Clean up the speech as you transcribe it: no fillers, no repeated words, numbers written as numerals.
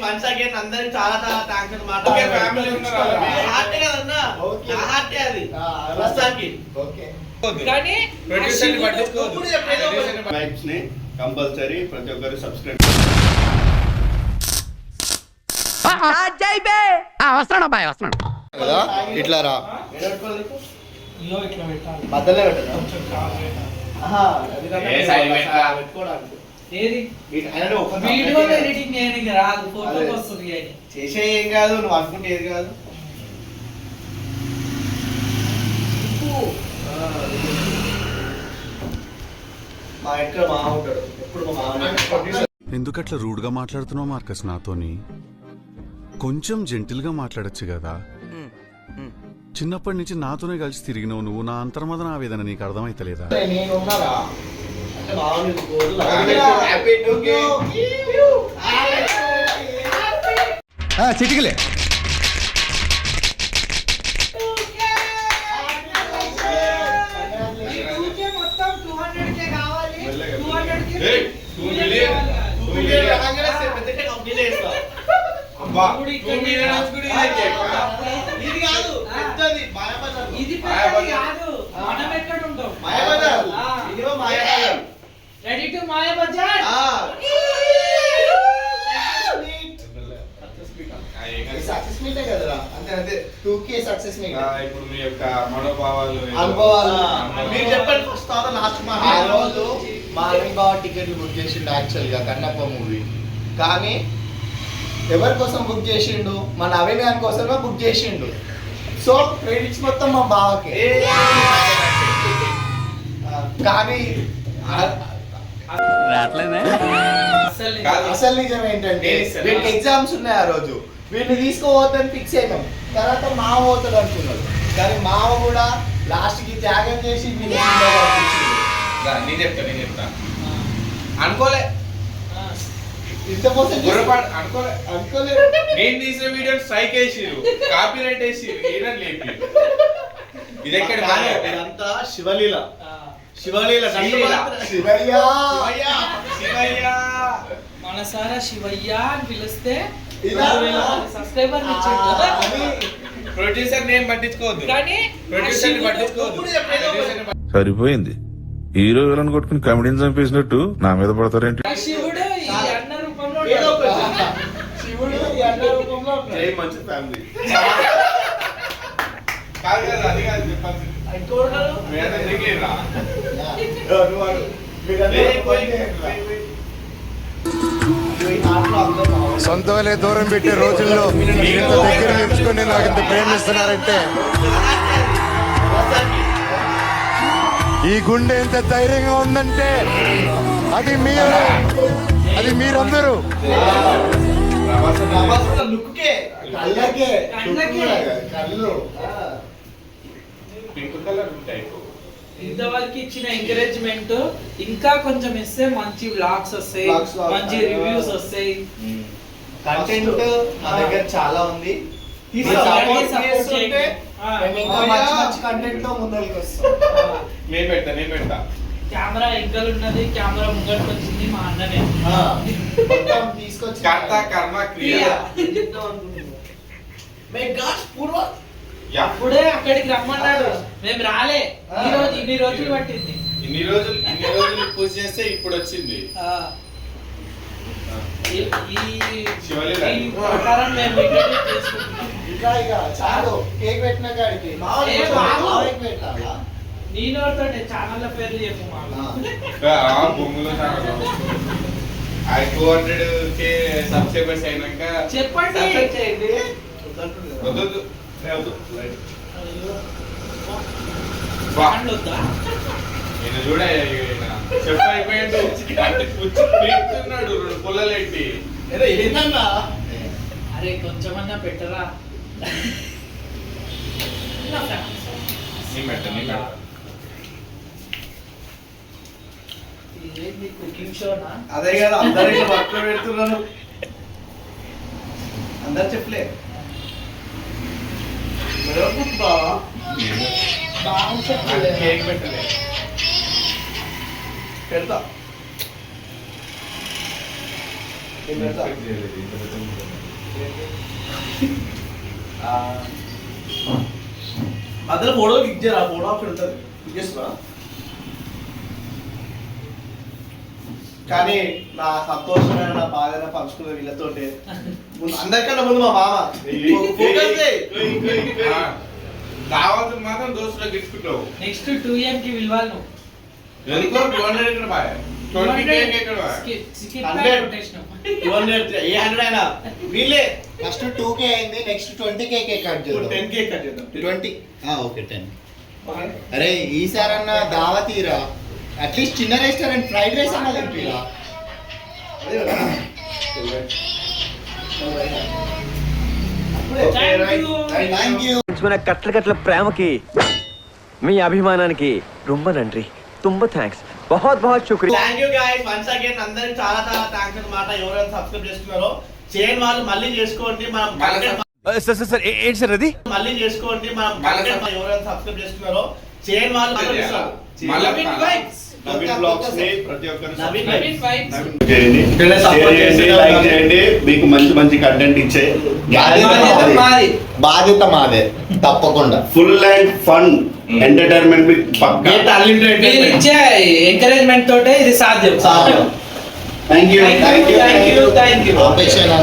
మంచిగా అందరికి చాలా చాలా థ్యాంక్స్ అన్నమాట. ఫ్యామిలీ ఉన్నారు హార్టే కదన్నా, నా హార్టే అది ప్రస్తుతానికి. కానీ లైక్స్ ని కంపల్సరీ ప్రతి ఒక్కరు సబ్స్క్రైబ్. వస్తున్నాడు అబ్బాయి వస్తున్నాడు కదా ఇట్లా రా మధ్యలో పెట్టదా చేసే ఏం కాదు, నువ్వు అనుకుంటే ఏది కాదు. మా ఎక్కడ మా ఉంటాడు ఎప్పుడు మా మామ. ఎందుకట్లా రూడ్గా మాట్లాడుతున్నావు మార్కస్ నాతోని? కొంచెం జెంటిల్గా మాట్లాడచ్చు కదా. చిన్నప్పటి నుంచి నాతోనే కలిసి తిరిగినావు నువ్వు. నా అంతర్మదన ఆవేదన నీకు అర్థమైతలేదా? చిటికలే రెడీ టు మాయాబజార్. సక్సెస్ మీటే కదరా, అంతే అంతే. 2K success meet. ఇప్పుడు మీ యొక్క మనోభావాలు అనుభవాలు మీరు చెప్పండి ఫస్ట్ లాస్ట్. ఆ రోజు మా బావ టికెట్లు బుక్ చేసిండు యాక్చువల్ గా కన్నప్ప మూవీ, కానీ ఎవరి కోసం బుక్ చేసిండు? మన నవీన్ గారి కోసమే బుక్ చేసిండు. సో క్రెడిట్స్ మొత్తం మా బావకి. కానీ అసలు నిజం ఏంటంటే వీళ్ళకి ఎగ్జామ్స్ ఉన్నాయి ఆ రోజు, వీడిని తీసుకోవద్దని ఫిక్స్ అయినాం. తర్వాత మావ పోతాడు అనుకున్నాడు, కానీ మావ కూడా లాస్ట్ కి త్యాగం చేసి నేను చెప్తా అనుకోలే, ఇంత మోసం అనుకోలే. నేను తీసిన వీడియో స్ట్రైక్ వేసిరు, కాపీ రైట్ వేసిరు, లేపి. ఇది ఎక్కడ ఇదంతా శివలీల. శివలీల శివయ్య శివయ్య మనసారా శివయ్య అని పిలిస్తే ఇలా సబ్స్క్రైబర్ ప్రొడ్యూసర్ నేమ్ పట్టించుకోవద్దు, కానీ ప్రొడ్యూసర్ పట్టించుకోవద్దు. సరిపోయింది. హీరో విలన్ కొట్టుకుని కమెడీని చంపేసినట్టు నా మీద పడతారేంటి? శివుడు ఈ అన్న రూపంలో శివుడు ఈ అన్న రూపంలో మంచి ఫ్యామిలీ కాదు కదా, అది కాదు చెప్పాల్సింది. సొంత వాళ్ళే దూరం పెట్టే రోజుల్లో ఇంత దగ్గర నిలుచుకొని నాకు ఇంత ప్రేమిస్తున్నారంటే ఈ గుండె ఎంత ధైర్యంగా ఉందంటే అది మీరందరూ. ఇంతవరకు ఇచ్చిన ఎంకరేజ్మెంట్ ఇంకా కొంచెం ఇస్తే మంచి వ్లాగ్స్ వస్తాయి, మంచి రివ్యూస్ వస్తాయి. కంటెంట్ మా దగ్గర చాలా ఉంది. నేను పెడతా కెమెరా ఎంకలు ఉన్నది, కెమెరా ముంగట్కి వచ్చింది మా అన్ననే. తీసుకొచ్చి కర్మ క్రియ. అప్పుడే అక్కడికి రమ్మన్నాడు, మేము రాలే. ఈ రోజు ఇన్ని రోజులు పట్టింది. ఇన్ని రోజులు పూజ చేస్తే ఇప్పుడు వచ్చింది. ఈ ప్రకారం మేము ఇంట్రడ్యూస్ చేసుకుంటున్నాం. చాలు కేక్ పెట్టిన కాడికి నేనోతో ఛానల్ పేర్లు చెప్పు. బొమ్మలో 200K సబ్స్క్రైబర్స్ అయినాక చెప్పండి. నేను చూడ చెప్ప అయిపోయాడు, పీకుతున్నాడు పుల్లలేంటి. అరే కొంచెమన్నా పెట్టరా. కుకింగ్ షోనా? అదే కదా, అందరు ఇట్లా వర్క్ పెడుతున్నారు. అందరు చెప్పలే కేక్ పెట్టలే, పెడతా. నేను పెడతా. మధ్యలో ఫోటో క్లిక్ చేయరా, ఫోటో ఆప్షన్ ఉంటుంది, క్లిక్ చేస్తున్నా. కానీ నా సంతోషమైన నా బాధైన పంచుకున్న వీళ్ళతోటే అందరికన్నా ముందు మా మామ ఫోకస్ చేయి. దావత్ మాత్రం దోస్తులకు ఇచ్చుకుంటావు. నెక్స్ట్ 2am కి విలువాలి నువ్వు. ఎందుకో 200 ఎక్కడ బాయ్, 20k ఎక్కడ బాయ్. Skip 100. rotation. 200 ఏ 100 అయినా వీళ్ళే ఫస్ట్ 2k అయింది, నెక్స్ట్ 20k కేక్ కట్ చేద్దాం. 10k కట్ చేద్దాం. 20 ఓకే 10. అరే ఈసారన్న దావతీరా, అట్లీస్ట్ చిన్న రెస్టారెంట్ ఫ్రైడ్ రైస్ అన్న తింపిరా. అదే కదా. Thank you. పెంచుకున్న కట్ల కట్ల ప్రేమకి మీ అభిమానానికి రొంబ నండ్రి, తుంబ థ్యాంక్స్, బహుత్ బహుత్ శుక్రియా. Thank you guys once again, అందరికి చాలా చాలా థ్యాంక్స్ అన్నమాట. ఎవరైనా సబ్స్క్రైబ్ చేసుకున్నారో చేయని వాళ్ళు మళ్ళీ చేసుకోండి. మనం సార్ సార్ సార్ ఏంటి సార్ అది? మళ్ళీ చేసుకోండి. మనం ఎవరైనా సబ్స్క్రైబ్ చేసుకున్నారో చేయని వాళ్ళు మళ్ళీ నవీన్ బ్లాగ్స్ ని ప్రతి ఒక్కరు నవీన్ Naveen vibes. చేయండి, షేర్ చేయండి, లైక్ చేయండి. మీకు మంచి మంచి కంటెంట్ ఇచ్చే బాధ్యత మాదే తప్పకుండా. ఫుల్ అండ్ ఫన్ ఎంటర్టైన్మెంట్ మీకు పక్కా. మీరు ఇచ్చే ఎంకరేజ్మెంట్ తోటే ఇది సాధ్యం. Thank you. Thank you. ఆపేసేనా?